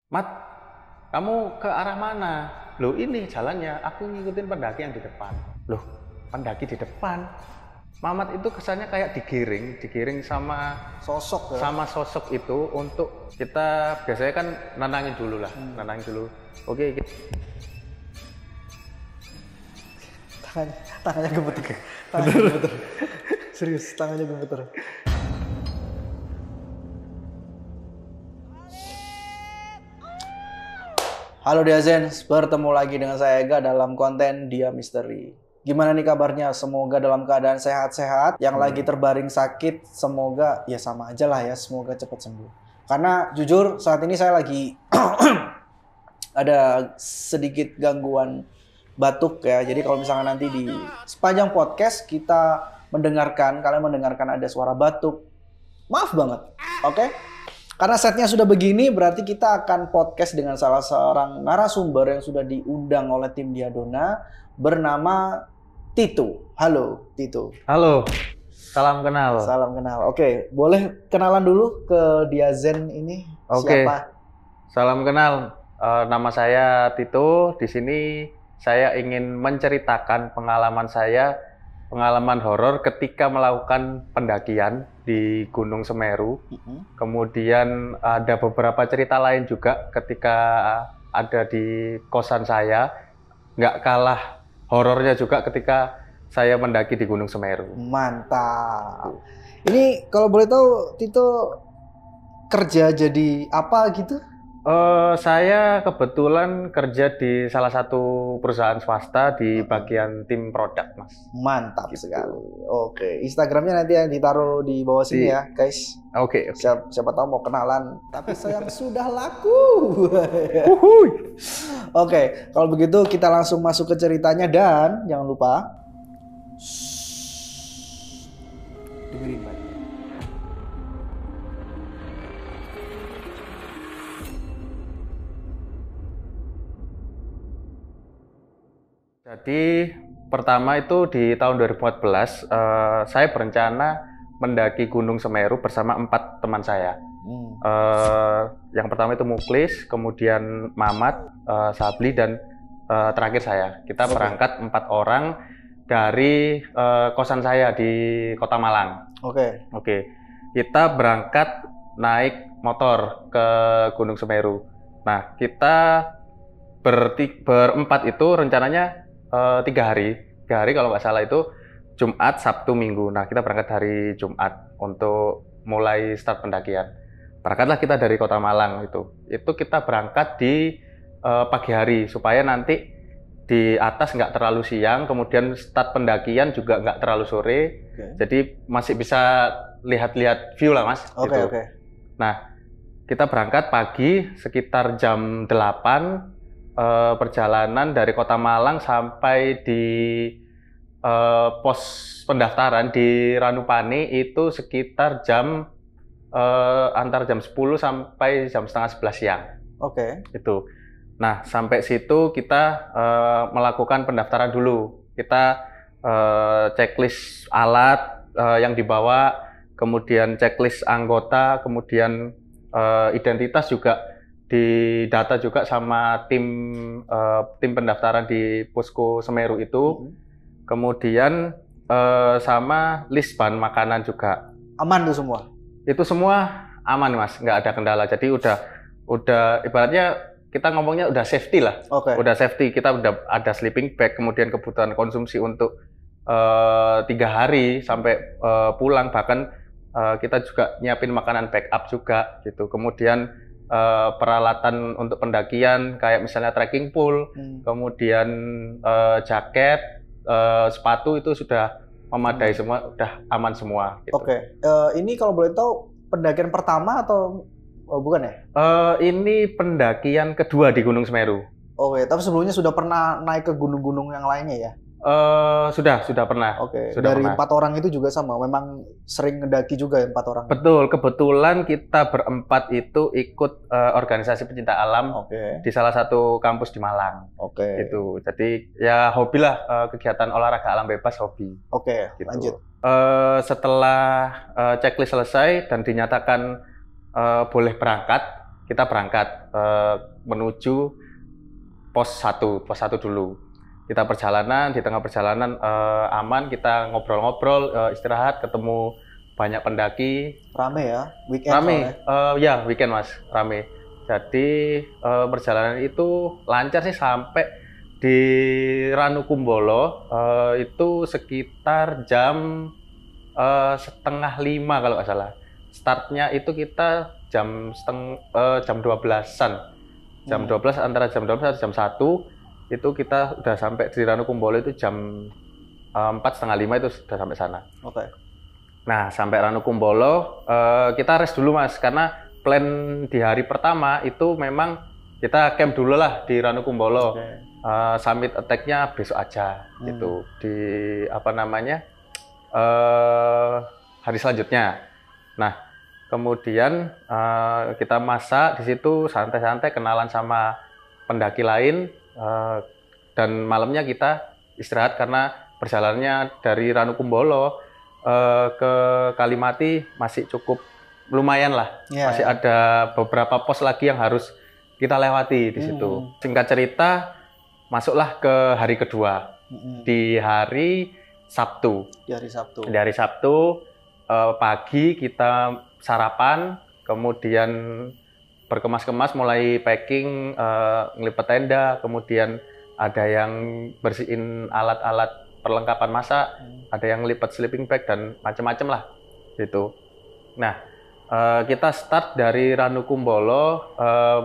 Mat, kamu ke arah mana? Loh ini jalannya, aku ngikutin pendaki yang di depan. Loh, pendaki di depan? Mamat itu kesannya kayak digiring sama Sosok ya. sosok itu untuk kita biasanya kan nenangin dulu lah, nenangin dulu. Oke. Tangannya gemeter. Tangannya gemeter. Serius, tangannya gemeter. Halo Diazens, bertemu lagi dengan saya Ega dalam konten Dia Misteri. Gimana nih kabarnya? Semoga dalam keadaan sehat-sehat. Yang lagi terbaring sakit, semoga ya sama aja lah ya, semoga cepat sembuh. Karena jujur saat ini saya lagi ada sedikit gangguan batuk ya. Jadi kalau misalnya nanti di sepanjang podcast kita kalian mendengarkan ada suara batuk, maaf banget, oke? Karena setnya sudah begini, berarti kita akan podcast dengan salah seorang narasumber yang sudah diundang oleh tim Diadona bernama Tito. Halo Tito. Halo, salam kenal. Salam kenal. Oke, boleh kenalan dulu ke Diazen ini? Oke. Siapa? Salam kenal. Nama saya Tito. Di sini saya ingin menceritakan pengalaman horor ketika melakukan pendakian di Gunung Semeru. Kemudian ada beberapa cerita lain juga ketika ada di kosan saya. Nggak kalah horornya juga ketika saya mendaki di Gunung Semeru. Mantap. Ini kalau boleh tahu Tito kerja jadi apa gitu? Saya kebetulan kerja di salah satu perusahaan swasta di bagian tim produk, Mas. Mantap sekali. Oke, Instagramnya nanti yang ditaruh di bawah sini ya, guys. Oke. Siapa tahu mau kenalan. Tapi sayang sudah laku. Oke, kalau begitu kita langsung masuk ke ceritanya dan jangan lupa dengerin baik. Jadi pertama itu di tahun 2014 saya berencana mendaki Gunung Semeru bersama 4 teman saya. Yang pertama itu Muklis, kemudian Mamat, Sabli, dan terakhir saya. Kita berangkat 4 orang dari kosan saya di Kota Malang. Oke. Kita berangkat naik motor ke Gunung Semeru. Nah, kita berempat itu rencananya 3 hari kalau nggak salah itu Jumat, Sabtu, Minggu. Nah, kita berangkat hari Jumat untuk mulai start pendakian. Berangkatlah kita dari Kota Malang itu kita berangkat di pagi hari supaya nanti di atas nggak terlalu siang, kemudian start pendakian juga nggak terlalu sore. Jadi masih bisa lihat-lihat view lah, Mas. Oke. Nah, kita berangkat pagi sekitar jam 8. Perjalanan dari Kota Malang sampai di pos pendaftaran di Ranupani itu sekitar antara jam 10 sampai jam setengah 11 siang. Itu. Nah, sampai situ kita melakukan pendaftaran dulu. Kita checklist alat yang dibawa, kemudian checklist anggota, kemudian identitas juga didata juga sama tim pendaftaran di Posko Semeru itu. Kemudian sama list bahan makanan juga. Aman tuh semua? Itu semua aman, Mas, nggak ada kendala. Jadi udah ibaratnya kita ngomongnya udah safety lah. Udah safety, kita udah ada sleeping bag, kemudian kebutuhan konsumsi untuk 3 hari sampai pulang. Bahkan kita juga nyiapin makanan backup juga gitu. Kemudian peralatan untuk pendakian kayak misalnya trekking pole, kemudian jaket, sepatu itu sudah memadai semua, udah aman semua. Gitu. Ini kalau boleh tahu pendakian pertama atau bukan ya? Ini pendakian kedua di Gunung Semeru. Tapi sebelumnya sudah pernah naik ke gunung-gunung yang lainnya ya? Sudah pernah. Dari 4 orang itu juga sama, memang sering ngedaki juga ya 4 orang? Betul, kebetulan kita berempat itu ikut organisasi pecinta alam di salah satu kampus di Malang. Gitu. Jadi ya hobi lah, kegiatan olahraga alam bebas hobi. Gitu. Lanjut. Setelah checklist selesai dan dinyatakan boleh berangkat, kita berangkat menuju pos 1 dulu. Kita perjalanan, di tengah perjalanan aman, kita ngobrol-ngobrol, istirahat, ketemu banyak pendaki. Rame ya, weekend. Rame, ya weekend Mas, rame. Jadi perjalanan itu lancar sih sampai di Ranukumbolo itu sekitar jam 4:30 kalau nggak salah. Startnya itu kita jam 12-an. Jam 12, antara jam 12 atau jam 1 itu kita udah sampai di Ranukumbolo itu jam 4:30 itu sudah sampai sana. Oke. Nah, sampai Ranukumbolo kita rest dulu Mas, karena plan di hari pertama itu memang kita camp dulu lah di Ranukumbolo. Okay. Summit attack-nya besok aja gitu. Di hari selanjutnya. Nah, kemudian kita masak di situ santai-santai, kenalan sama pendaki lain, dan malamnya kita istirahat karena perjalanannya dari Ranukumbolo ke Kalimati masih cukup lumayan lah. Masih ada beberapa pos lagi yang harus kita lewati di situ. Singkat cerita, masuklah ke hari kedua. Di hari Sabtu. Di hari Sabtu pagi kita sarapan, kemudian berkemas-kemas, mulai packing, ngelipet tenda, kemudian ada yang bersihin alat-alat perlengkapan masak, ada yang ngelipet sleeping bag dan macam-macam lah gitu. Nah, kita start dari Ranukumbolo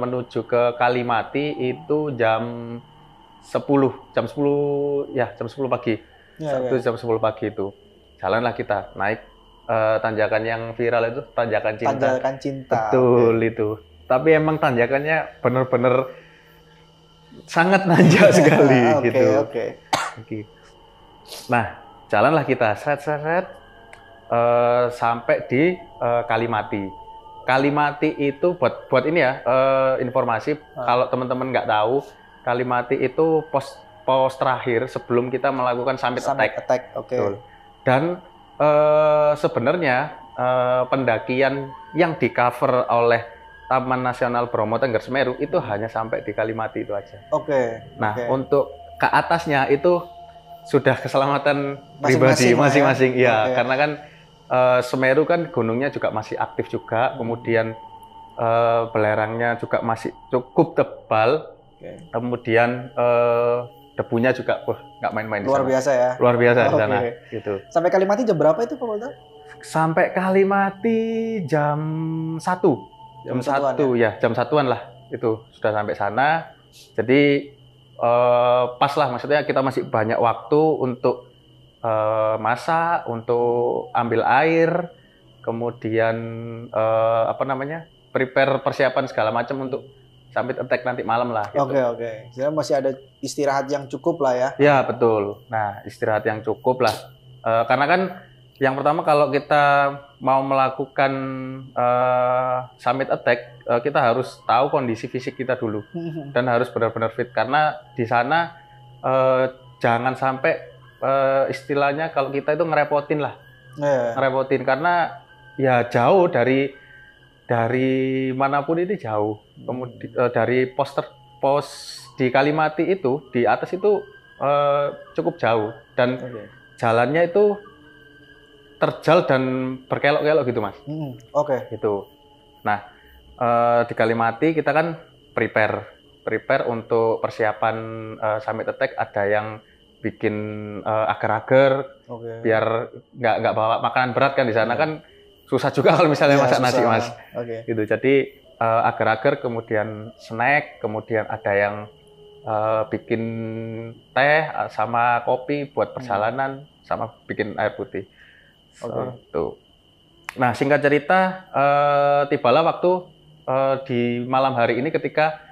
menuju ke Kalimati itu jam 10 pagi. Itu jam 10 pagi itu. Jalanlah kita naik tanjakan yang viral itu, tanjakan cinta. Tanjakan cinta. Betul itu. Tapi emang tanjakannya bener-bener sangat nanjak sekali gitu. Oke. Nah, jalanlah kita seret sampai di Kalimati. Kalimati itu buat ini ya, informasi kalau teman-teman nggak tahu, Kalimati itu pos terakhir sebelum kita melakukan summit attack. Oke. Dan sebenarnya pendakian yang di cover oleh Taman Nasional Bromo Tengger Semeru itu hanya sampai di Kalimati itu aja. Oke. Nah, untuk ke atasnya itu sudah keselamatan pribadi masing-masing. Ya, karena kan Semeru kan gunungnya juga masih aktif juga, kemudian belerangnya juga masih cukup tebal, kemudian debunya juga nggak main-main. Luar biasa ya. Luar biasa di sana. Gitu. Sampai Kalimati jam berapa itu Pak Walter? Sampai Kalimati jam 1. Jam 1 ya, jam 1-an lah itu sudah sampai sana. Jadi pas lah, maksudnya kita masih banyak waktu untuk masak, untuk ambil air, kemudian prepare persiapan segala macam untuk summit attack nanti malam lah. Gitu. Oke. Jadi masih ada istirahat yang cukup lah ya? Ya betul. Nah, istirahat yang cukup lah. Karena kan yang pertama kalau kita mau melakukan summit attack, kita harus tahu kondisi fisik kita dulu dan harus benar-benar fit, karena di sana jangan sampai istilahnya kalau kita itu ngerepotin lah, ngerepotin karena ya jauh dari manapun itu jauh. Kemudian dari pos di Kalimati itu di atas itu cukup jauh dan jalannya itu terjal dan berkelok-kelok gitu Mas. Gitu. Nah, di Kalimati kita kan prepare untuk persiapan summit attack. Ada yang bikin agar-agar biar nggak bawa makanan berat kan di sana kan susah juga kalau misalnya masak nasi Mas. Gitu. Jadi agar-agar, kemudian snack, kemudian ada yang bikin teh sama kopi buat perjalanan, sama bikin air putih. Tuh. Nah, singkat cerita, tibalah waktu di malam hari ini ketika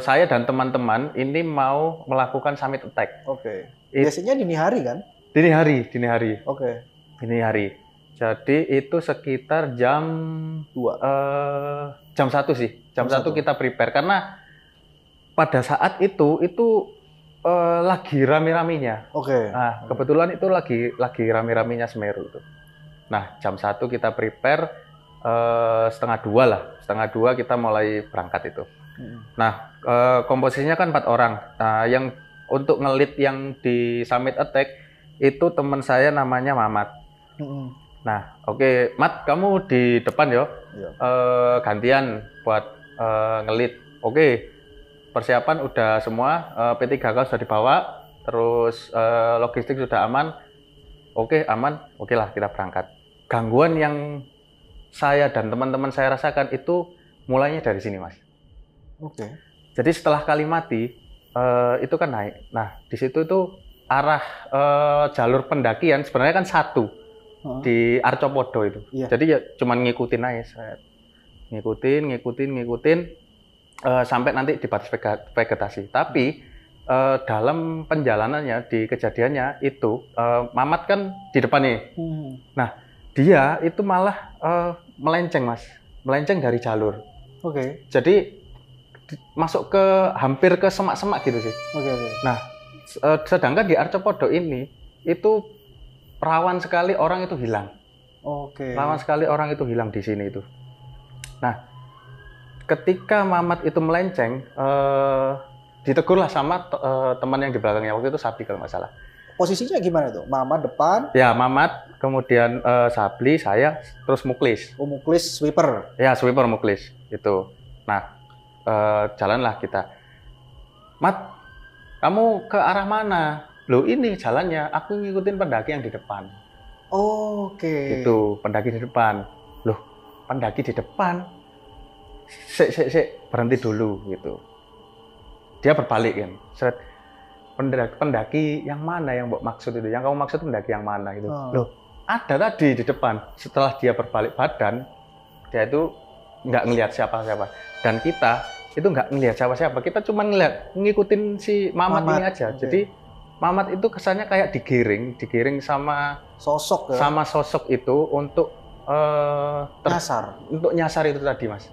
saya dan teman-teman ini mau melakukan summit attack. Biasanya dini hari kan? Dini hari. Dini hari. Jadi itu sekitar jam 2. Jam 1 sih. Jam 1 kita prepare karena pada saat itu lagi rame-ramenya. Nah, kebetulan itu lagi rame-ramenya Semeru itu. Nah, jam 1 kita prepare, setengah 2 lah, setengah 2 kita mulai berangkat itu. Nah, komposisinya kan 4 orang. Nah, yang untuk ngelit yang di Summit Attack itu teman saya namanya Mamat. Nah, oke, Mat, kamu di depan yo. Gantian buat ngelit. Oke, persiapan udah semua, P3K sudah dibawa, terus logistik sudah aman. Oke, aman. Oke lah, kita berangkat. Gangguan yang saya dan teman-teman saya rasakan itu mulainya dari sini, Mas. Oke. Jadi setelah Kalimati itu kan naik. Nah, di situ itu arah jalur pendakian sebenarnya kan satu di Arcopodo itu. Jadi ya cuman ngikutin aja, saya ngikutin sampai nanti di batas vegetasi. Tapi dalam perjalanannya di kejadiannya itu Mamat kan di depan nih. Nah, dia itu malah melenceng, Mas. Melenceng dari jalur. Oke. Jadi masuk ke hampir ke semak-semak gitu sih. Oke. Nah, sedangkan di Arcopodo ini itu rawan sekali orang itu hilang. Oke. Rawan sekali orang itu hilang di sini itu. Nah, ketika Mamat itu melenceng, ditegurlah sama teman yang di belakangnya, waktu itu Sabli kalau nggak salah. Posisinya gimana tuh? Mamat depan? Ya, Mamat, kemudian Sabli, saya, terus Muklis. Oh, Muklis sweeper? Ya, sweeper Muklis, itu. Nah, jalanlah kita. Mat, kamu ke arah mana? Loh, ini jalannya, aku ngikutin pendaki yang di depan. Oke. Itu, pendaki di depan. Loh, pendaki di depan? Sik, berhenti dulu, gitu. Dia berbalik kan, seret. Pendaki yang mana yang mbok maksud itu? Yang kamu maksud pendaki yang mana gitu? Loh, ada tadi di depan. Setelah dia berbalik badan, dia itu nggak ngelihat siapa-siapa. Dan kita itu nggak ngelihat siapa-siapa. Kita cuma ngikutin si Mamat ini aja. Okay. Jadi Mamat itu kesannya kayak digiring sama sosok ya? Sama sosok itu untuk nyasar. Untuk nyasar itu tadi, Mas.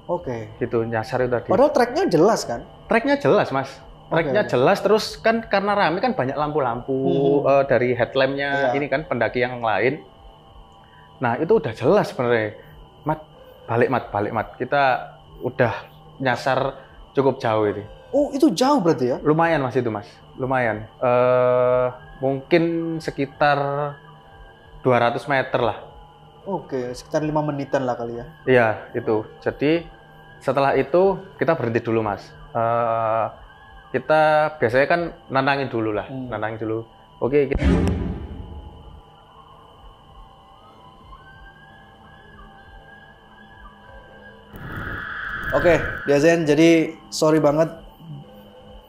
Oke. Gitu, nyasar itu tadi. Padahal tracknya jelas kan? Tracknya jelas, Mas. Tracknya jelas, terus kan karena rame kan banyak lampu-lampu dari headlampnya ini kan pendaki yang lain. Nah, itu udah jelas sebenarnya. Mat, balik mat. Kita udah nyasar cukup jauh ini. Oh, itu jauh berarti ya? Lumayan, Mas, itu, Mas. Lumayan. Mungkin sekitar 200 meter lah. Oke, sekitar 5 menitan lah kali ya? Iya, itu. Jadi setelah itu kita berhenti dulu, Mas. Kita biasanya kan nantangin dulu lah, nantangin dulu. Oke, kita... Oke, Diazen, jadi sorry banget.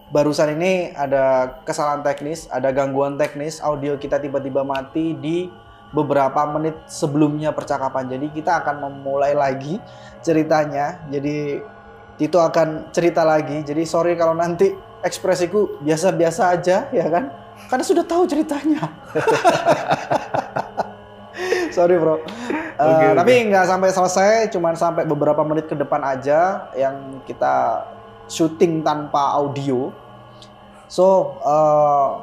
Barusan ini ada kesalahan teknis, ada gangguan teknis, audio kita tiba-tiba mati di beberapa menit sebelumnya percakapan. Jadi kita akan memulai lagi ceritanya. Jadi Tito akan cerita lagi. Jadi sorry kalau nanti ekspresiku biasa-biasa aja, ya kan? Karena sudah tahu ceritanya. Sorry bro. Tapi nggak sampai selesai, cuman sampai beberapa menit ke depan aja yang kita syuting tanpa audio. So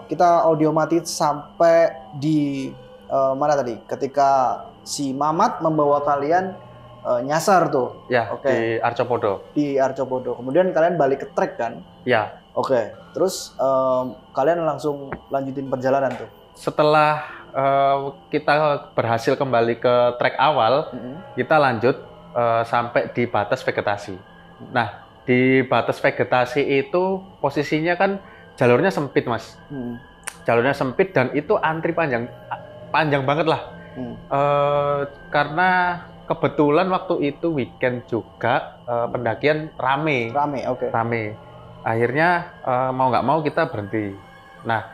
kita audio mati sampai di mana tadi? Ketika si Mamat membawa kalian nyasar tuh. Ya, di Arcopodo. Di Arcopodo. Kemudian kalian balik ke trek kan? Ya. Oke. Terus kalian langsung lanjutin perjalanan tuh. Setelah kita berhasil kembali ke trek awal, kita lanjut sampai di batas vegetasi. Nah, di batas vegetasi itu posisinya kan jalurnya sempit, Mas. Jalurnya sempit dan itu antri panjang banget lah. Karena kebetulan waktu itu weekend juga, pendakian rame. Rame. Akhirnya mau nggak mau kita berhenti. Nah,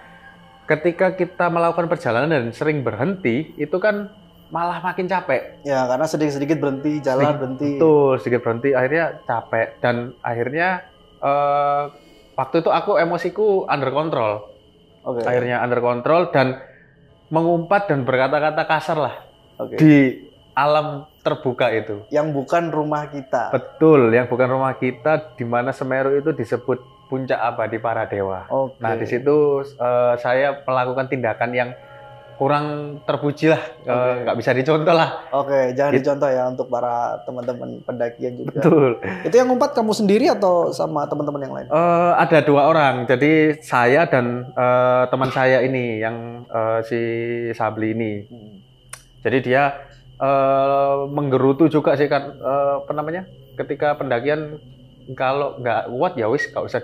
ketika kita melakukan perjalanan dan sering berhenti, itu kan malah makin capek. Ya, karena sedikit-sedikit berhenti, berhenti. Betul, sedikit berhenti, akhirnya capek. Dan akhirnya waktu itu aku emosiku under control. Akhirnya under control dan mengumpat dan berkata-kata kasar lah. Di alam terbuka itu. Yang bukan rumah kita. Betul, yang bukan rumah kita, di mana Semeru itu disebut Puncak Abadi Para Dewa. Nah, di situ saya melakukan tindakan yang kurang terpuji lah, nggak bisa dicontoh lah. Oke, jangan dicontoh ya untuk para teman-teman pendakian juga. Betul. Itu yang ngumpat kamu sendiri atau sama teman-teman yang lain? Ada 2 orang, jadi saya dan teman saya ini yang si Sabli ini. Jadi dia menggerutu juga sih kan, apa namanya? Ketika pendakian kalau nggak kuat ya wis nggak usah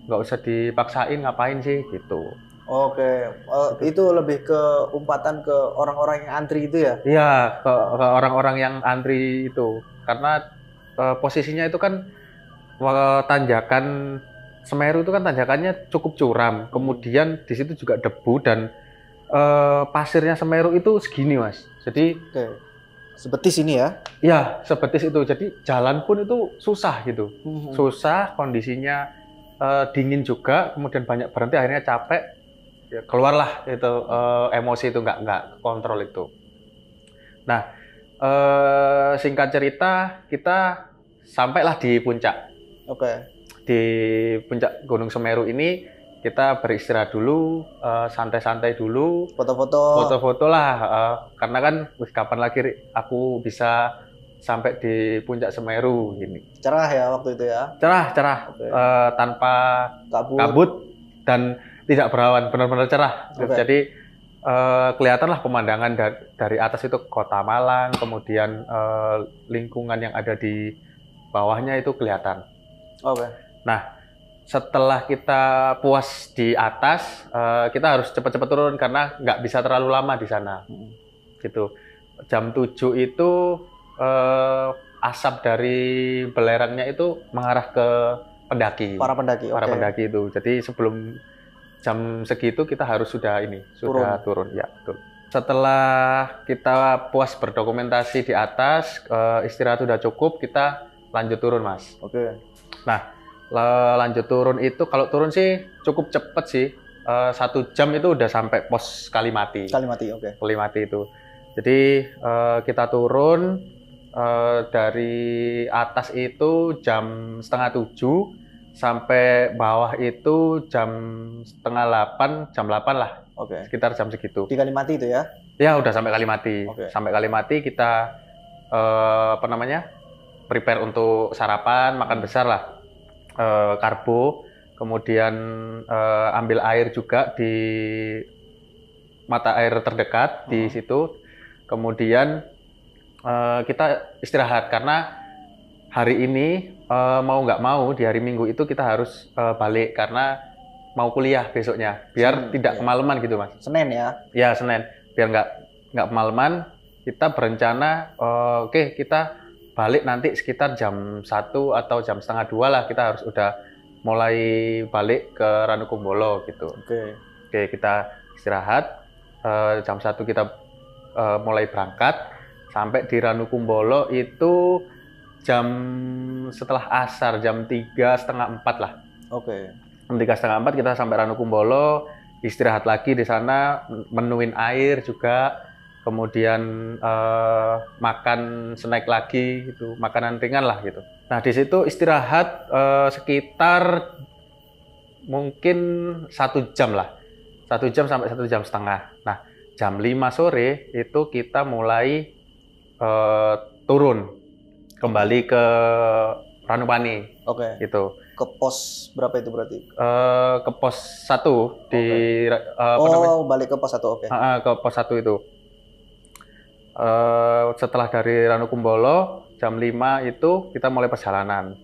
nggak usah dipaksain ngapain sih gitu. Oke, itu lebih ke umpatan ke orang-orang yang antri itu ya? Iya, ke orang-orang yang antri itu. Karena posisinya itu kan tanjakan Semeru itu kan tanjakannya cukup curam. Kemudian di situ juga debu dan pasirnya Semeru itu segini, Mas. Jadi sebetis ini ya? Iya, sebetis itu. Jadi jalan pun itu susah gitu. Susah, kondisinya dingin juga, kemudian banyak berhenti, akhirnya capek. Ya, keluarlah itu emosi itu nggak kontrol itu. Nah, singkat cerita kita sampailah di puncak. Oke. Di puncak Gunung Semeru ini kita beristirahat dulu, santai-santai dulu, foto-foto lah, karena kan kapan lagi aku bisa sampai di puncak Semeru gini. Cerah ya waktu itu ya? Cerah, tanpa kabut dan tidak berawan, benar-benar cerah. Jadi kelihatanlah pemandangan dari atas itu kota Malang, kemudian lingkungan yang ada di bawahnya itu kelihatan. Nah, setelah kita puas di atas, kita harus cepat-cepat turun karena nggak bisa terlalu lama di sana. Gitu. Jam 7 itu asap dari belerangnya itu mengarah ke pendaki. Para pendaki itu. Jadi sebelum jam segitu kita harus sudah turun. Ya, betul. Setelah kita puas berdokumentasi di atas, istirahat sudah cukup, kita lanjut turun, Mas. Nah, lanjut turun itu kalau turun sih cukup cepet sih. 1 jam itu udah sampai pos Kalimati. Kalimati itu. Jadi kita turun dari atas itu jam 6:30. Sampai bawah itu jam 7:30, jam 8 lah. Sekitar jam segitu. Di Kalimati itu ya? Ya, udah sampai Kalimati. Sampai Kalimati kita prepare untuk sarapan, makan besar lah. Karbo, kemudian ambil air juga di mata air terdekat di situ. Kemudian kita istirahat karena hari ini mau nggak mau di hari Minggu itu kita harus balik karena mau kuliah besoknya biar tidak kemalaman gitu, Mas. Senin ya? Ya, Senin. Biar nggak kemalaman, kita berencana kita balik nanti sekitar jam 1 atau jam 1:30 lah, kita harus udah mulai balik ke Ranukumbolo gitu. Oke, kita istirahat, jam 1 kita mulai berangkat, sampai di Ranukumbolo itu setelah asar, jam 3:30-4 lah. Jam 3:30-4 kita sampai Ranukumbolo, istirahat lagi di sana, menuin air juga, kemudian makan snack lagi gitu, makanan ringan lah gitu. Nah, di situ istirahat sekitar mungkin 1 jam lah, 1 jam sampai 1,5 jam. Nah, jam 5 sore itu kita mulai turun kembali ke Ranupani. Gitu. Ke pos berapa itu berarti? Ke pos 1 di balik ke pos 1. Ke pos 1 itu. Setelah dari Ranukumbolo jam 5 itu kita mulai perjalanan.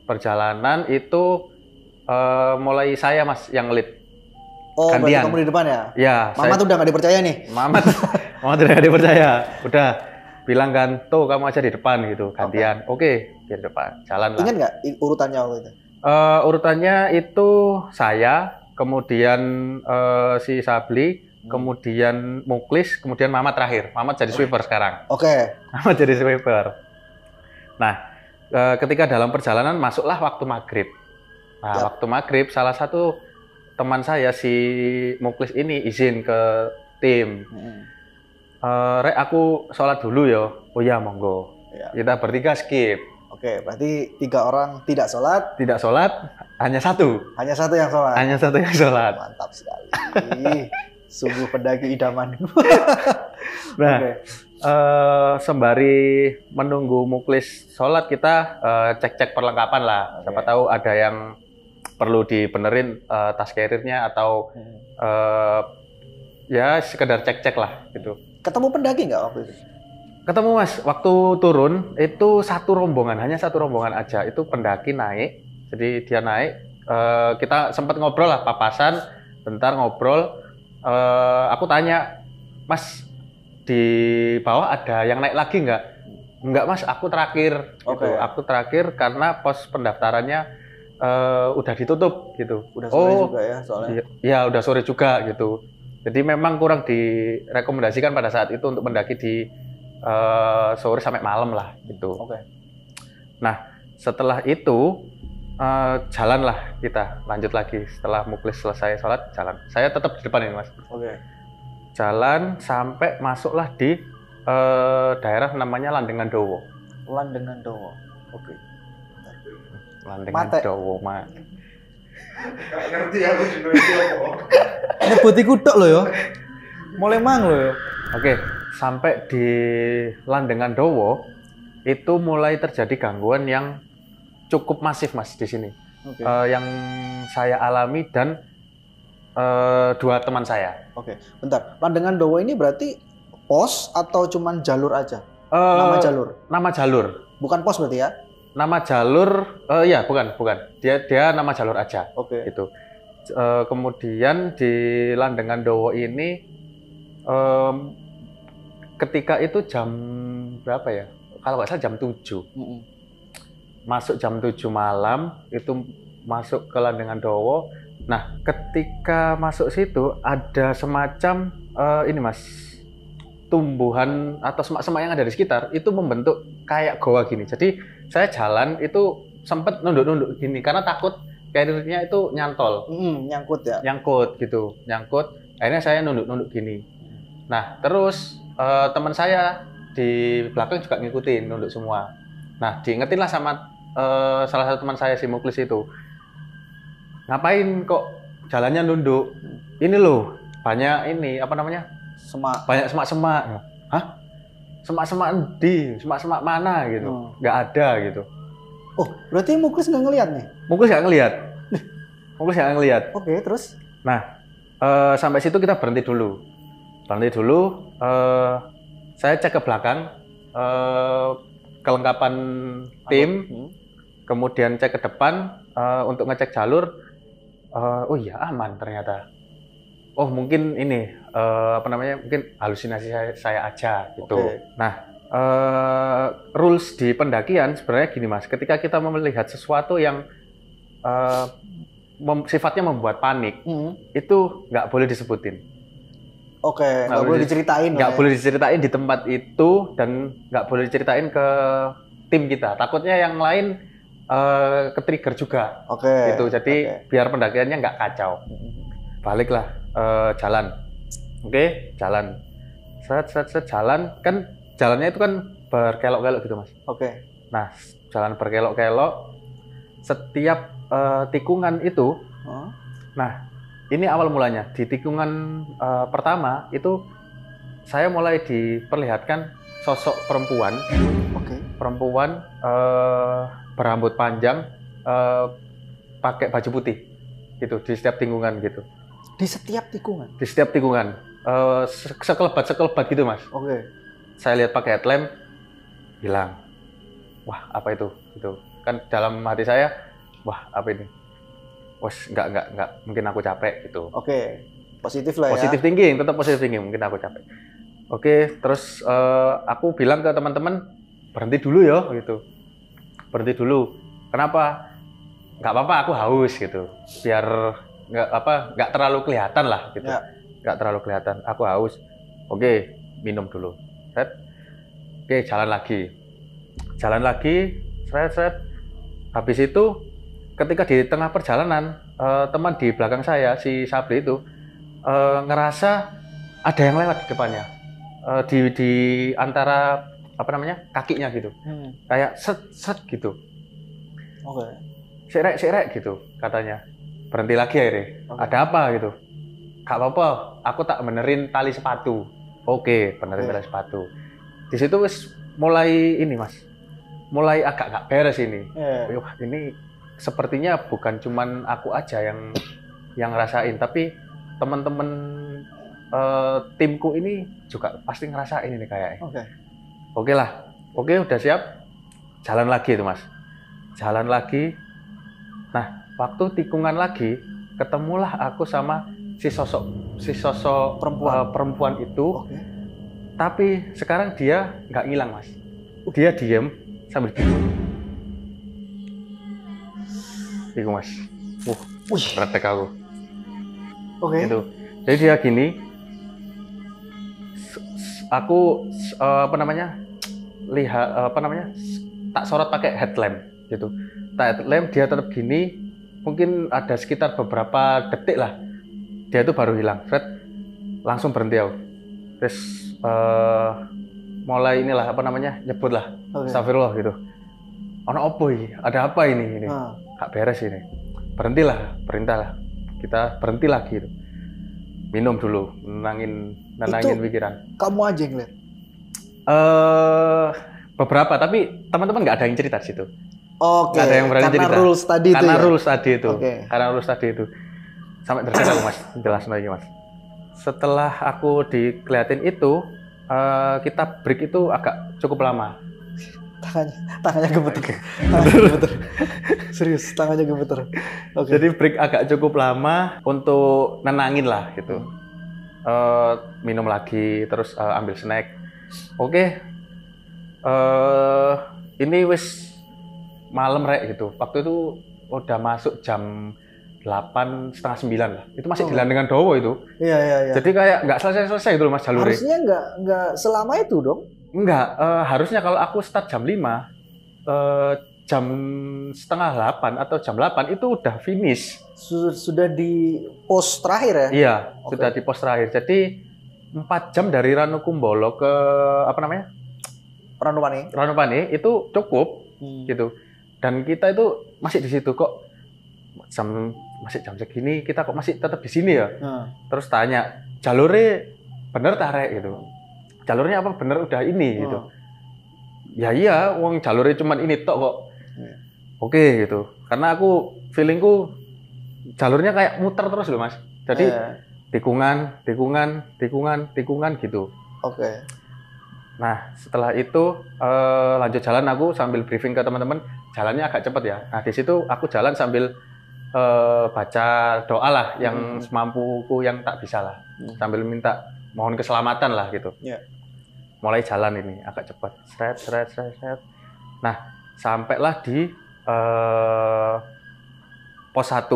Perjalanan itu mulai saya, Mas, yang lead. Gantian. Berarti kamu di depan ya? Ya. Mamat udah nggak dipercaya nih? Mamat udah nggak dipercaya. Udah bilang kan, tuh kamu aja di depan gitu, gantian. Oke, di depan, jalan lah. Ingat nggak urutannya waktu itu? Urutannya itu saya, kemudian si Sabli, kemudian Muklis, kemudian Mamat terakhir. Mamat jadi sweeper sekarang. Mamat jadi sweeper. Nah, ketika dalam perjalanan masuklah waktu maghrib. Nah, waktu maghrib salah satu teman saya si Muklis ini izin ke tim. Rek, aku sholat dulu ya. Oh ya, monggo. Kita bertiga skip. Berarti 3 orang tidak sholat. Tidak sholat, hanya 1. Hanya 1 yang sholat. Hanya 1 yang sholat. Mantap sekali. Sungguh pendaki idaman. Nah, sembari menunggu muklis sholat kita cek-cek perlengkapan lah. Siapa tahu ada yang perlu dibenerin tas carrier-nya atau ya sekedar cek-cek lah gitu. Ketemu pendaki nggak waktu itu? Ketemu Mas, waktu turun itu satu rombongan, hanya satu rombongan aja. Itu pendaki naik, jadi dia naik. Kita sempat ngobrol lah, papasan, bentar ngobrol. Aku tanya, Mas, di bawah ada yang naik lagi nggak? Enggak Mas, aku terakhir. Gitu. Aku terakhir karena pos pendaftarannya udah ditutup gitu. Udah sore juga ya soalnya. Iya, udah sore juga gitu. Jadi memang kurang direkomendasikan pada saat itu untuk mendaki di sore sampai malam lah gitu. Nah, setelah itu jalanlah kita lanjut lagi. Setelah muklis selesai sholat, jalan. Saya tetap di depan ini Mas. Jalan sampai masuklah di daerah namanya Landengan Dowo. Landengan Dowo. Landengan Dowo mah. Gak ngerti aku di Indonesia kok. Nyebut iku tok lho ya. Mulai mang lho ya. Sampai di Landengan Dowo itu mulai terjadi gangguan yang cukup masif Mas di sini. Yang saya alami dan dua teman saya. Bentar. Landengan Dowo ini berarti pos atau cuman jalur aja? Nama jalur. Nama jalur. Bukan pos berarti ya? Nama jalur, ya bukan. Dia nama jalur aja. Gitu. Kemudian di Landengan Dowo ini ketika itu jam berapa ya? Kalau nggak salah jam 7. Masuk jam 7 malam, itu masuk ke Landengan Dowo. Nah, ketika masuk situ ada semacam ini Mas, tumbuhan atau semak-semak yang ada di sekitar itu membentuk kayak goa gini. Jadi saya jalan itu sempat nunduk-nunduk gini karena takut carrier-nya itu nyantol. Nyangkut ya? Nyangkut gitu, nyangkut. Akhirnya saya nunduk-nunduk gini. Nah, terus teman saya di belakang juga ngikutin, nunduk semua. Nah, diingetin lah sama salah satu teman saya si muklis itu. Ngapain kok jalannya nunduk? Ini loh, banyak ini apa namanya? Banyak semak-semak. Hah? Semak-semak di, semak-semak mana gitu? Nggak ada gitu. Oh, berarti muklis nggak ngelihat nih? Muklis nggak ngelihat. Muklis nggak ngelihat. Terus? Nah, sampai situ kita berhenti dulu. Saya cek ke belakang kelengkapan tim, kemudian cek ke depan untuk ngecek jalur. Oh iya aman ternyata. Oh mungkin ini mungkin halusinasi saya aja gitu. Nah, rules di pendakian sebenarnya gini Mas, ketika kita melihat sesuatu yang sifatnya membuat panik, itu nggak boleh disebutin. Nggak boleh diceritain. Nggak boleh diceritain di tempat itu dan nggak boleh diceritain ke tim kita. Takutnya yang lain ke-trigger juga. Gitu. Jadi biar pendakiannya nggak kacau. Baliklah jalan. Jalan. Set jalan. Kan jalannya itu kan berkelok-kelok gitu Mas. Nah, jalan berkelok-kelok. Setiap tikungan itu, nah ini awal mulanya. Di tikungan pertama itu saya mulai diperlihatkan sosok perempuan. Perempuan berambut panjang, pakai baju putih, gitu di setiap tikungan gitu. Di setiap tikungan? Di setiap tikungan, sekelebat gitu Mas. Saya lihat pakai headlamp, hilang. Wah apa itu? Gitu. Kan dalam hati saya, wah apa ini? Enggak, mungkin aku capek gitu. Positif lah ya. Positif thinking, tetap positif thinking, mungkin aku capek. Terus aku bilang ke teman-teman, berhenti dulu ya gitu. Berhenti dulu. Kenapa? Nggak apa-apa, aku haus gitu. Biar nggak terlalu kelihatan lah gitu. Nggak terlalu kelihatan. Aku haus. Minum dulu. Jalan lagi. Set. Habis itu, ketika di tengah perjalanan, teman di belakang saya, si Sabri itu, ngerasa ada yang lewat di depannya. Di antara kakinya gitu. Kayak set gitu. Sirek gitu katanya. Berhenti lagi akhirnya. Ada apa gitu. gak apa-apa, aku tak benerin tali sepatu. Oke, benerin tali sepatu. Di situ wis mulai ini Mas, mulai agak gak beres ini. Wah, ini sepertinya bukan cuman aku aja yang ngerasain, tapi teman-teman timku ini juga pasti ngerasain ini kayaknya. Oke lah, udah siap, jalan lagi itu Mas. Jalan lagi. Nah, waktu tikungan lagi, ketemulah aku sama si sosok perempuan itu. Tapi sekarang dia nggak ngilang Mas. Dia diem sambil bingung. Itu Mas. Redek aku. Itu. Jadi dia gini. Aku tak sorot pakai headlamp gitu. Headlamp dia tetap gini, mungkin ada sekitar beberapa detik lah. Dia itu baru hilang. Langsung berhenti aku. Terus mulai inilah nyebut lah. Astagfirullah gitu. Ono opo iki? Ada apa ini? Gak beres ini. Perintahlah. Kita berhenti lagi gitu. Minum dulu, nenangin pikiran. Kamu aja yang lihat? Beberapa, tapi teman-teman nggak ada yang cerita di situ. Nggak ada yang berani cerita. Karena rules tadi itu. Karena rules tadi itu. Sampai terjadi Mas, jelas lagi Mas. Setelah aku dikeliatin itu, kita break itu agak cukup lama. Tangannya gemeter. Serius, tangannya gemeter. Jadi break agak cukup lama untuk nenangin lah gitu. Minum lagi, terus ambil snack. Ini wis malam rek gitu. Waktu itu udah masuk jam 8, setengah 9 lah. Itu masih di Landengan Dowo itu. Iya. Jadi kayak nggak selesai itu loh Mas jalurnya. Harusnya nggak selama itu dong? Enggak, harusnya kalau aku start jam 5, jam setengah 8 atau jam 8 itu udah finish. Sudah di pos terakhir ya? Iya, sudah di pos terakhir. Jadi 4 jam dari Ranukumbolo ke Ranupane itu cukup gitu. Dan kita itu masih di situ kok. Masih jam segini kita kok masih tetap di sini ya. Terus tanya, jalurnya bener tarik gitu. Jalurnya apa bener udah ini gitu. Ya iya, wong jalurnya cuman ini tok kok. Oke gitu. Karena aku feelingku jalurnya kayak muter terus loh Mas. Jadi tikungan gitu. Nah, setelah itu lanjut jalan aku sambil briefing ke teman-teman, jalannya agak cepat ya. Nah, di situ aku jalan sambil baca doa lah yang semampuku yang tak bisa lah. Sambil minta mohon keselamatan lah gitu. Mulai jalan ini agak cepat. Sret. Nah, sampailah di pos 1.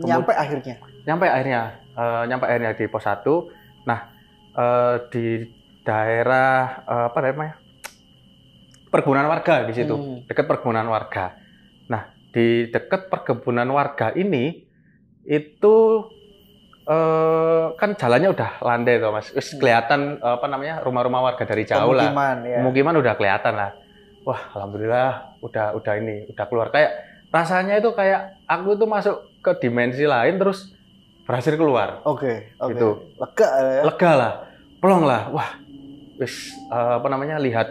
Nyampe akhirnya di pos 1. Nah, di daerah perkebunan warga di situ, dekat perkebunan warga. Nah, di dekat perkebunan warga ini itu kan jalannya udah landai tuh Mas. Wis kelihatan rumah-rumah warga dari jauh lah. Pemukiman udah kelihatan lah. Wah, alhamdulillah udah keluar. Kayak rasanya itu kayak aku tuh masuk ke dimensi lain terus berhasil keluar. Gitu. Lega lah. Plong lah. Wah, wis lihat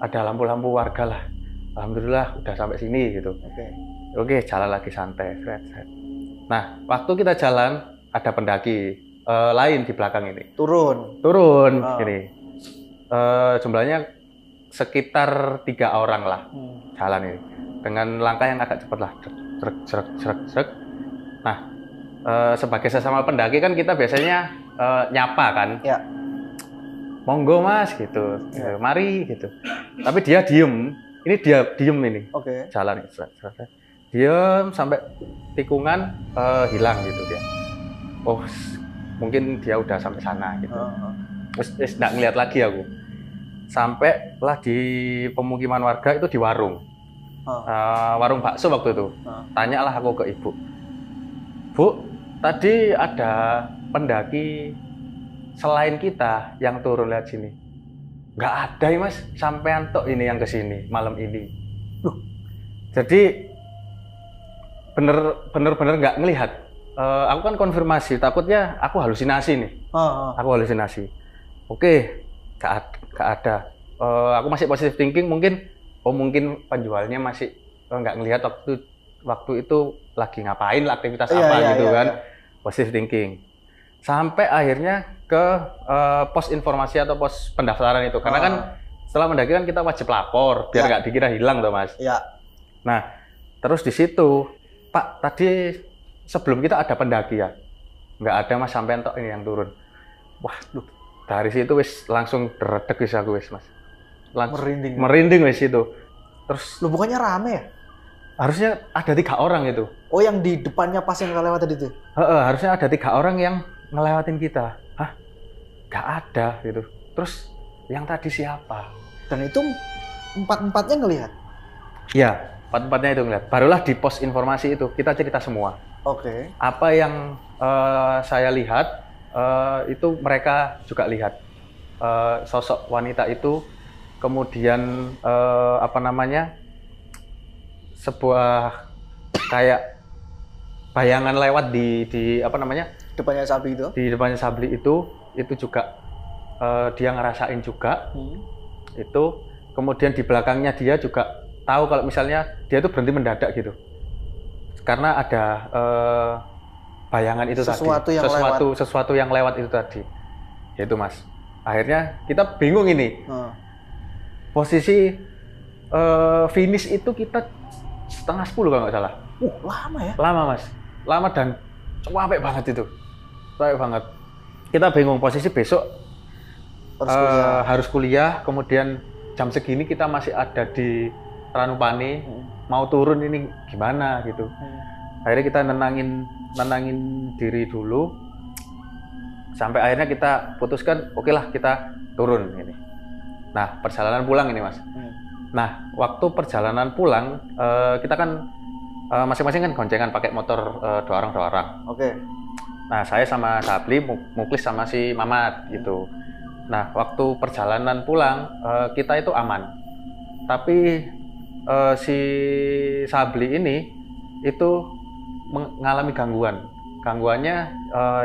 ada lampu-lampu warga lah. Alhamdulillah udah sampai sini gitu. Oke, jalan lagi santai. Nah, waktu kita jalan ada pendaki lain di belakang ini. Turun ini. Jumlahnya sekitar 3 orang lah jalan ini. Dengan langkah yang agak cepat lah. Srek. Nah, sebagai sesama pendaki kan kita biasanya nyapa kan. Monggo Mas gitu. Mari gitu. Tapi dia diem. Ini dia diem ini. Jalan diem sampai tikungan hilang gitu dia. Oh, mungkin dia udah sampai sana gitu. Terus nggak ngeliat lagi aku. Sampailah di pemukiman warga itu di warung. Warung bakso waktu itu. Tanyalah aku ke ibu. Bu, tadi ada pendaki selain kita yang turun lihat sini. Nggak ada ya Mas, sampean tok ini yang kesini malam ini. Jadi bener-bener nggak ngelihat aku kan konfirmasi, takutnya aku halusinasi nih. Aku halusinasi. Oke, gak ada. Aku masih positive thinking, mungkin penjualnya masih nggak ngelihat waktu itu lagi ngapain, aktivitas apa gitu kan. Positive thinking. Sampai akhirnya ke pos informasi atau pos pendaftaran itu, karena kan setelah mendaki kan kita wajib lapor biar nggak dikira hilang tuh Mas. Nah, terus di situ, Pak, tadi sebelum kita ada pendaki ya? Nggak ada Mas, sampai entok ini yang turun. Wah, dari situ wis langsung deredek wis aku wis Mas. Langsung merinding wis itu. Terus lu bukannya rame ya? Harusnya ada 3 orang itu. Oh, yang di depannya pas yang kelewatan itu? Harusnya ada 3 orang yang ngelewatin kita. Hah? Nggak ada gitu. Terus yang tadi siapa? Dan itu 4-4-nya ngelihat? Iya, 4-4-nya itu ngelihat. Barulah di pos informasi itu kita cerita semua. Oke. Apa yang saya lihat itu mereka juga lihat. Sosok wanita itu, kemudian sebuah kayak bayangan lewat di depannya Sabli itu? Di depannya Sabli itu juga dia ngerasain juga. Itu kemudian di belakangnya dia juga tahu kalau misalnya dia itu berhenti mendadak gitu, karena ada bayangan itu sesuatu yang lewat itu tadi. Itu Mas, akhirnya kita bingung ini. Posisi finish itu kita 9:30 kalau nggak salah. Lama ya? Lama Mas, lama dan capek banget itu, capek banget. Kita bingung, posisi besok harus kuliah, kemudian jam segini kita masih ada di Ranupane, mau turun ini gimana gitu. Akhirnya kita nenangin diri dulu, sampai akhirnya kita putuskan, oke lah kita turun ini. Nah, perjalanan pulang ini Mas. Nah, waktu perjalanan pulang kita kan masing-masing kan goncengan pakai motor 2 orang. Oke. Nah, saya sama Sabli, Muklis sama si Mamat gitu. Nah, waktu perjalanan pulang kita itu aman, tapi si Sabli ini itu mengalami gangguan. Gangguannya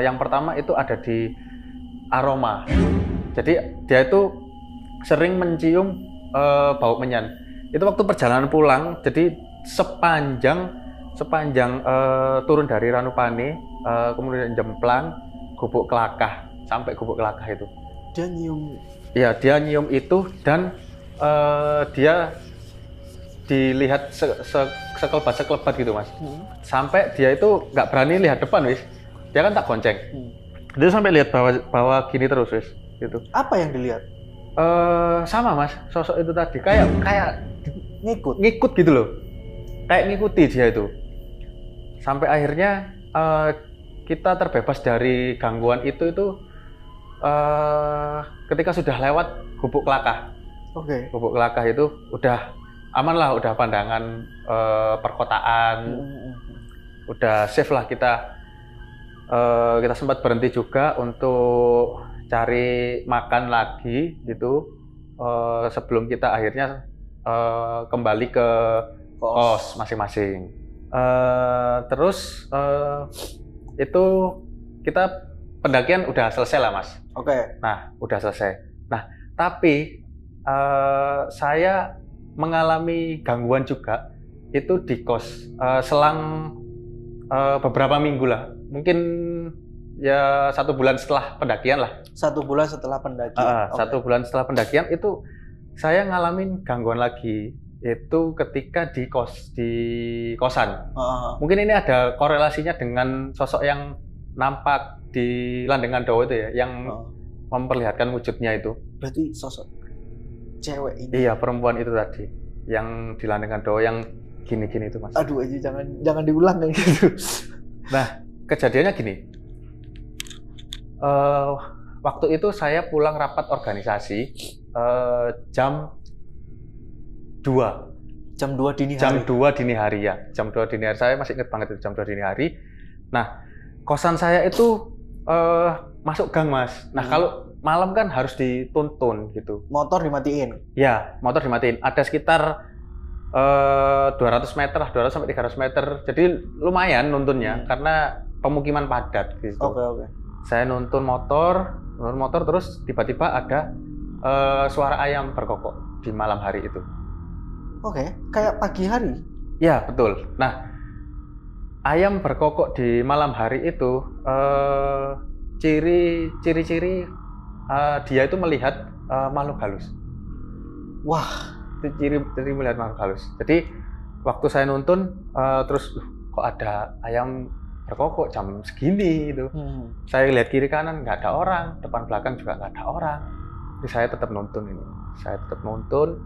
yang pertama itu ada di aroma. Jadi dia itu sering mencium bau menyan. Itu waktu perjalanan pulang. Jadi sepanjang turun dari Ranupane, kemudian Jemplang, Gubuk Kelakah, sampai Gubuk Kelakah itu. Dia nyium. Iya, dia nyium itu, dan dia dilihat sekelebat gitu Mas. Sampai dia itu nggak berani lihat depan wis. Dia kan tak gonceng. Dia sampai lihat bawah gini terus wis gitu. Apa yang dilihat? Sama Mas, sosok itu tadi kayak ngikut gitu loh. Kayak ngikuti dia itu. Sampai akhirnya kita terbebas dari gangguan itu ketika sudah lewat Gubuk Kelakah. Oke. Gubuk Kelakah itu udah aman lah, udah pandangan perkotaan, udah safe lah kita. Kita sempat berhenti juga untuk cari makan lagi gitu sebelum kita akhirnya kembali ke kos masing-masing. Terus itu kita pendakian udah selesai lah Mas. Oke. Nah, udah selesai. Nah, tapi saya mengalami gangguan juga itu di kos selang beberapa minggu lah. Mungkin ya 1 bulan setelah pendakian lah. 1 bulan setelah pendakian. 1 bulan setelah pendakian itu saya ngalamin gangguan lagi. Itu ketika di kosan. Mungkin ini ada korelasinya dengan sosok yang nampak di Landengan Dowo itu ya, yang memperlihatkan wujudnya itu. Berarti sosok cewek ini? Iya, perempuan itu tadi, yang di Landengan Dowo yang gini-gini itu Mas. Aduh, jangan diulang kayak gitu. Nah, kejadiannya gini. Waktu itu saya pulang rapat organisasi jam 2. Jam 2 dini hari? Jam 2 dini hari ya. Jam 2 dini hari, saya masih ingat banget itu, jam 2 dini hari. Nah, kosan saya itu masuk gang Mas. Nah, kalau malam kan harus dituntun gitu. Motor dimatiin? Ya, motor dimatiin. Ada sekitar 200 meter lah, 200 sampai 300 meter. Jadi lumayan nuntunnya, karena pemukiman padat gitu. Oke. Saya nuntun motor terus tiba-tiba ada suara ayam berkokok di malam hari itu. Oke, kayak pagi hari? Ya, betul. Nah, ayam berkokok di malam hari itu ciri-ciri dia itu melihat makhluk halus. Wah, Itu ciri melihat makhluk halus. Jadi waktu saya nuntun terus kok ada ayam berkokok jam segini gitu. Saya lihat kiri kanan nggak ada orang, depan belakang juga nggak ada orang. Jadi saya tetap nuntun ini. Saya tetap nuntun.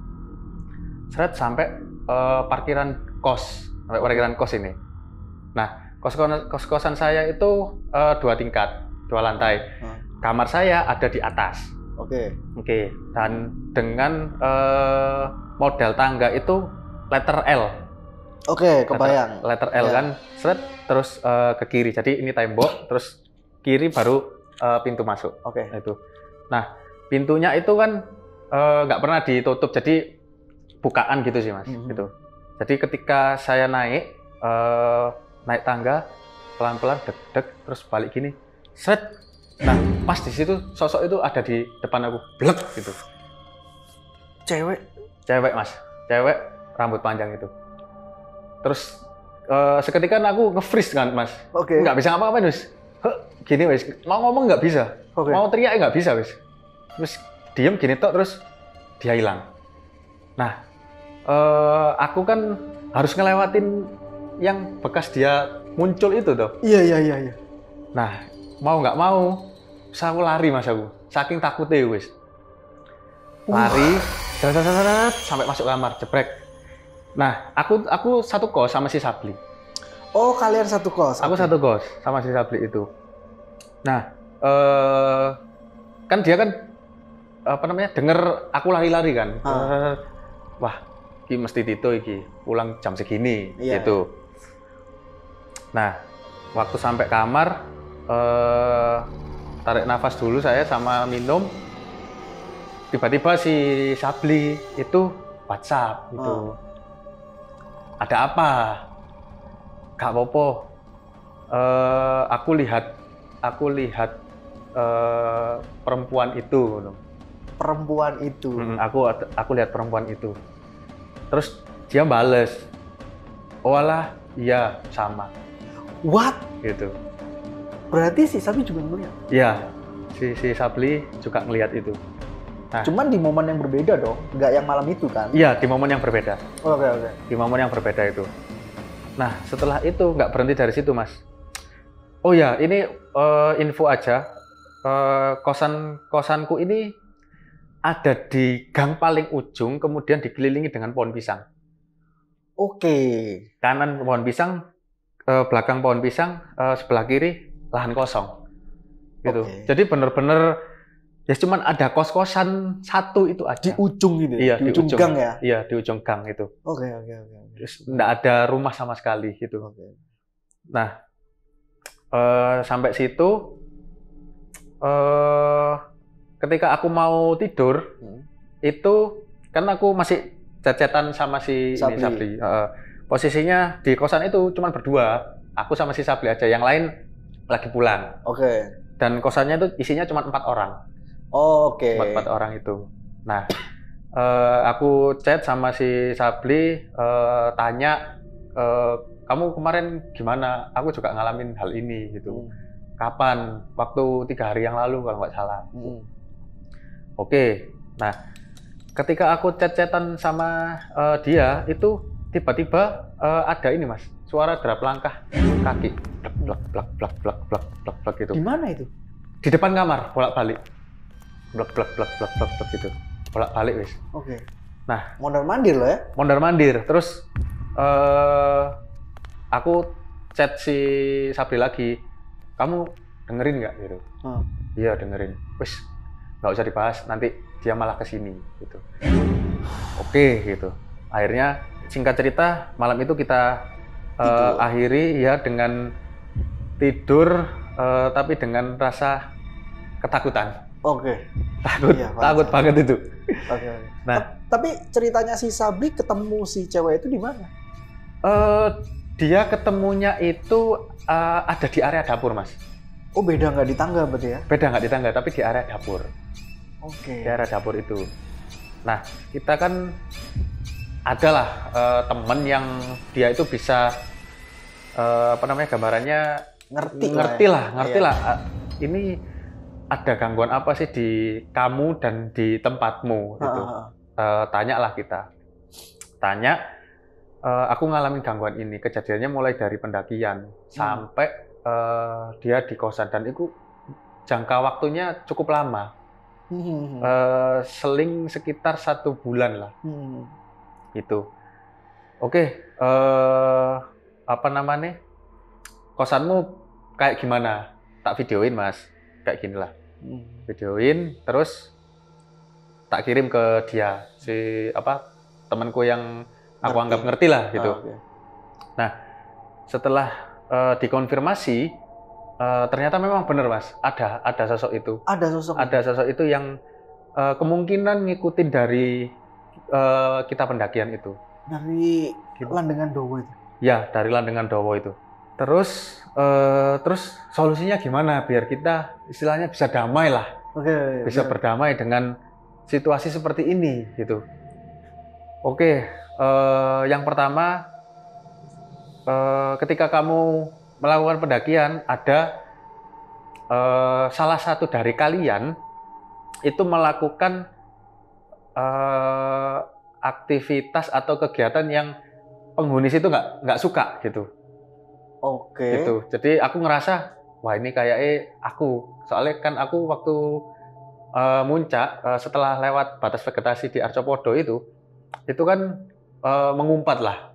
Seret sampai parkiran kos ini. Nah, kos-kosan saya itu 2 tingkat, 2 lantai. Kamar saya ada di atas. Oke. Dan dengan model tangga itu letter L. Oke, kebayang. Letter L kan, seret terus ke kiri. Jadi ini tembok, terus kiri baru pintu masuk. Oke. Itu. Nah, pintunya itu kan nggak pernah ditutup, jadi bukaan gitu sih mas. Gitu. Jadi ketika saya naik tangga pelan-pelan, deg-deg, terus balik gini, seret. Nah, pas di situ sosok itu ada di depan aku, blek gitu. Cewek mas, cewek rambut panjang itu. Terus seketika aku nge-freeze kan mas, nggak bisa ngapa-ngapain wis. Gini wis, mau ngomong nggak bisa, mau teriak nggak bisa wis. Terus diem gini tok, terus dia hilang. Nah, aku kan harus ngelewatin yang bekas dia muncul itu toh. Iya. Nah, mau nggak mau, aku lari mas aku, saking takutnya wis. Lari, sampai masuk kamar, jebrek. Nah, aku satu kos sama si Sabli. Oh, kalian satu kos? Aku satu kos sama si Sabli itu. Nah, kan dia kan denger aku lari-lari kan. Wah, ini mesti Tito iki pulang jam segini gitu. Nah, waktu sampai kamar, tarik nafas dulu saya sama minum. Tiba-tiba si Sabli itu WhatsApp gitu. Ada apa? Gak apa-apa. Aku lihat perempuan itu. Perempuan itu. Aku lihat perempuan itu. Terus dia bales. Oh alah, iya sama. What? Gitu. Berarti si Sabli juga ngeliat? Iya, si Sabli juga ngelihat itu. Nah, cuman di momen yang berbeda dong, nggak yang malam itu kan? Iya, di momen yang berbeda. Oke. Di momen yang berbeda itu. Nah, setelah itu nggak berhenti dari situ, Mas. Oh ya, ini info aja. Kosanku ini ada di gang paling ujung, kemudian dikelilingi dengan pohon pisang. Oke. Kanan pohon pisang, belakang pohon pisang, sebelah kiri lahan kosong. Gitu. Jadi bener-bener ya cuman ada kos-kosan satu itu aja. Di ujung ini? Iya, di ujung gang ya? Iya, di ujung gang itu. Oke. Terus nggak ada rumah sama sekali gitu. Nah, sampai situ, ketika aku mau tidur, itu kan aku masih chat-chatan sama si Sabli. Posisinya di kosan itu cuma berdua, aku sama si Sabli aja, yang lain lagi pulang. Dan kosannya itu isinya cuma 4 orang. Oke. 4 orang itu. Nah, aku chat sama si Sabli, tanya, kamu kemarin gimana? Aku juga ngalamin hal ini gitu. Kapan? Waktu 3 hari yang lalu kalau nggak salah. Oke. Nah, ketika aku chat-chatan sama dia, itu tiba-tiba ada ini mas, suara derap langkah kaki, blak gitu. Di mana itu? Di depan kamar, bolak-balik. Blak gitu. Bolak-balik wis. Oke. Nah, mondar-mandir loh ya? Mondar-mandir. Terus aku chat si Sabri lagi, kamu dengerin nggak gitu? Iya dengerin. Wis, nggak usah dibahas, nanti dia malah kesini gitu. Oke gitu. Akhirnya singkat cerita malam itu kita akhiri ya dengan tidur, tapi dengan rasa ketakutan. Takut banget itu. Nah, tapi ceritanya si Sabri ketemu si cewek itu di mana? Dia ketemunya itu ada di area dapur, Mas. Oh, beda nggak di tangga berarti ya? Beda nggak di tangga, tapi di area dapur. Oke. Di area dapur itu. Nah, kita kan adalah teman yang dia itu bisa gambarannya ngerti lah. Ini ada gangguan apa sih di kamu dan di tempatmu gitu. Tanyalah kita. Aku ngalamin gangguan ini. Kejadiannya mulai dari pendakian sampai dia di kosan, dan itu jangka waktunya cukup lama. Seling sekitar 1 bulan lah. Gitu. Oke, kosanmu kayak gimana? Tak videoin, Mas. Kayak gini lah. Videoin, terus tak kirim ke dia, temanku yang aku anggap ngerti lah gitu. Nah, setelah dikonfirmasi, ternyata memang benar, Mas. Ada sosok itu. Ada sosok itu yang kemungkinan ngikutin dari kita pendakian itu. Dari Landengan Dowo itu? Ya, dari Landengan Dowo itu. Terus solusinya gimana biar kita istilahnya bisa damai lah. Bisa berdamai dengan situasi seperti ini gitu. Oke, yang pertama, ketika kamu melakukan pendakian, ada salah satu dari kalian itu melakukan aktivitas atau kegiatan yang penghuni situ nggak suka gitu. Gitu. Jadi aku ngerasa, wah ini kayaknya aku. Soalnya kan aku waktu muncak setelah lewat batas vegetasi di Arcopodo itu kan mengumpat lah.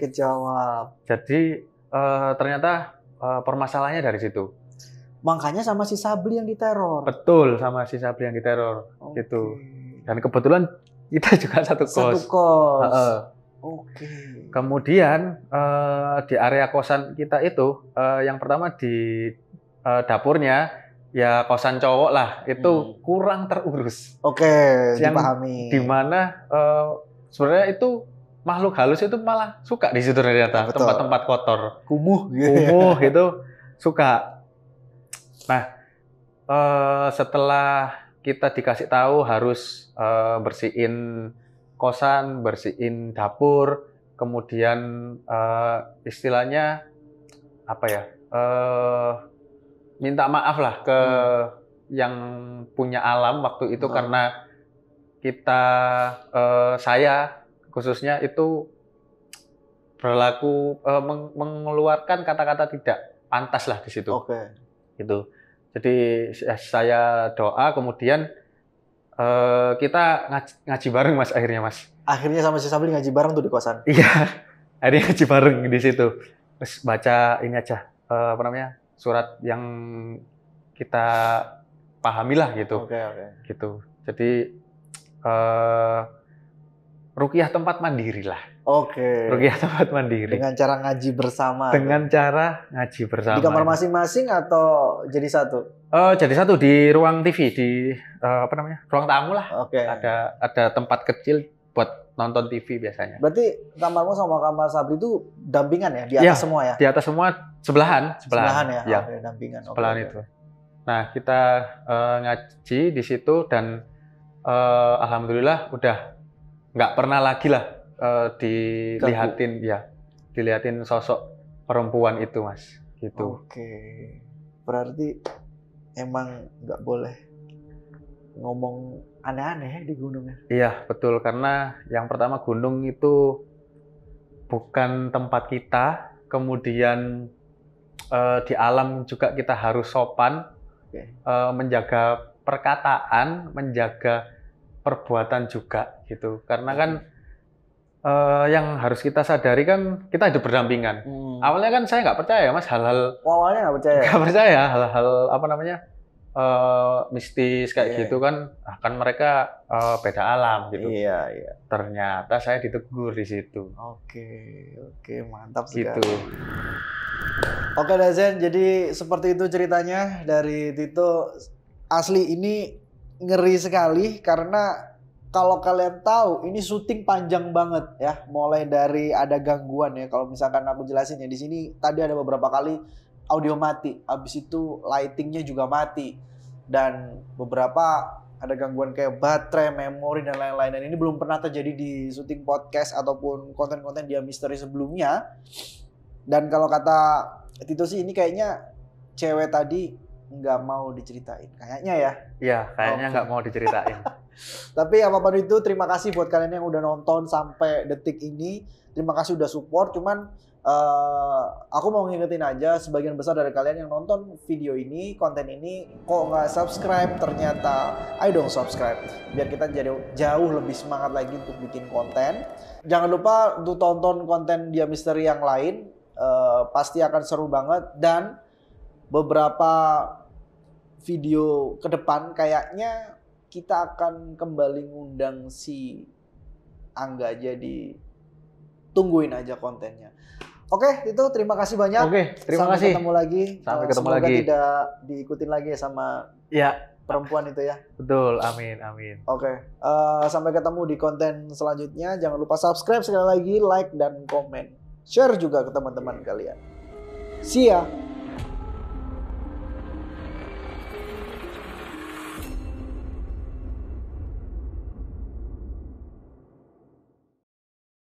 Kejawab. Jadi ternyata permasalahannya dari situ. Makanya sama si Sabli yang diteror. Betul, sama si Sabli yang diteror. Gitu. Dan kebetulan kita juga satu kos. Kemudian di area kosan kita itu, yang pertama di dapurnya, ya kosan cowok lah, itu kurang terurus. Dipahami. Dimana sebenarnya itu makhluk halus itu malah suka di situ ternyata. Tempat-tempat kotor, kumuh gitu, suka. Nah, setelah kita dikasih tahu harus bersihin kosan, bersihin dapur, kemudian istilahnya minta maaf lah ke yang punya alam waktu itu, karena saya khususnya itu berlaku mengeluarkan kata-kata tidak pantas lah di situ. Gitu. Jadi saya doa, kemudian kita ngaji bareng, Mas, akhirnya, Mas. Akhirnya sama si Sabli ngaji bareng tuh di kosan? Iya, akhirnya ngaji bareng di situ. Terus baca ini aja, surat yang kita pahami lah gitu. Gitu. Jadi ruqyah tempat mandiri lah. Ruqyah tempat mandiri. Dengan cara ngaji bersama. Di kamar masing-masing atau jadi satu? Jadi satu di ruang TV, di ruang tamu lah. Ada tempat kecil buat nonton TV biasanya. Berarti kamarmu sama kamar Sabli itu dampingan ya? Di atas semua ya? Di atas semua, sebelahan ya? Ya. Dampingan. Sebelahan itu. Nah, kita ngaji di situ, dan alhamdulillah udah nggak pernah lagi lah dilihatin sosok perempuan itu, Mas. Gitu. Berarti emang nggak boleh ngomong aneh-aneh di gunungnya. Iya, betul. Karena yang pertama, gunung itu bukan tempat kita. Kemudian di alam juga kita harus sopan, menjaga perkataan, menjaga perbuatan juga gitu. Karena kan yang harus kita sadari kan kita hidup berdampingan. Awalnya kan saya nggak percaya, Mas, hal-hal. Awalnya nggak percaya. Nggak percaya hal-hal mistis kayak gitu kan. Kan mereka beda alam gitu. Iya. Ternyata saya ditegur di situ. Oke, mantap gitu. Oke, Dazen, jadi seperti itu ceritanya dari Tito. Asli ini ngeri sekali karena kalau kalian tahu, ini syuting panjang banget ya. Mulai dari ada gangguan ya. Kalau misalkan aku jelasin ya, di sini tadi ada beberapa kali audio mati. Habis itu lightingnya juga mati. Dan beberapa ada gangguan kayak baterai, memori, dan lain-lain. Dan ini belum pernah terjadi di syuting podcast ataupun konten-konten Dia Misteri sebelumnya. Dan kalau kata Tito sih, ini kayaknya cewek tadi nggak mau diceritain. Kayaknya ya. Iya, kayaknya nggak mau diceritain. Tapi apapun itu, terima kasih buat kalian yang udah nonton sampai detik ini. Terima kasih udah support. Cuman aku mau ngingetin aja, sebagian besar dari kalian yang nonton video ini, konten ini, kok nggak subscribe ternyata. Ayo dong subscribe, biar kita jadi jauh lebih semangat lagi untuk bikin konten. Jangan lupa untuk tonton konten Dia Misteri yang lain. Pasti akan seru banget. Dan beberapa video ke depan kayaknya kita akan kembali ngundang si Angga, jadi tungguin aja kontennya. Oke, itu terima kasih banyak. Oke, terima kasih. Sampai ketemu lagi. Sampai ketemu Semoga lagi. tidak diikutin lagi sama perempuan itu ya. Betul, amin. Oke, sampai ketemu di konten selanjutnya. Jangan lupa subscribe sekali lagi, like dan komen. Share juga ke teman-teman kalian. See ya.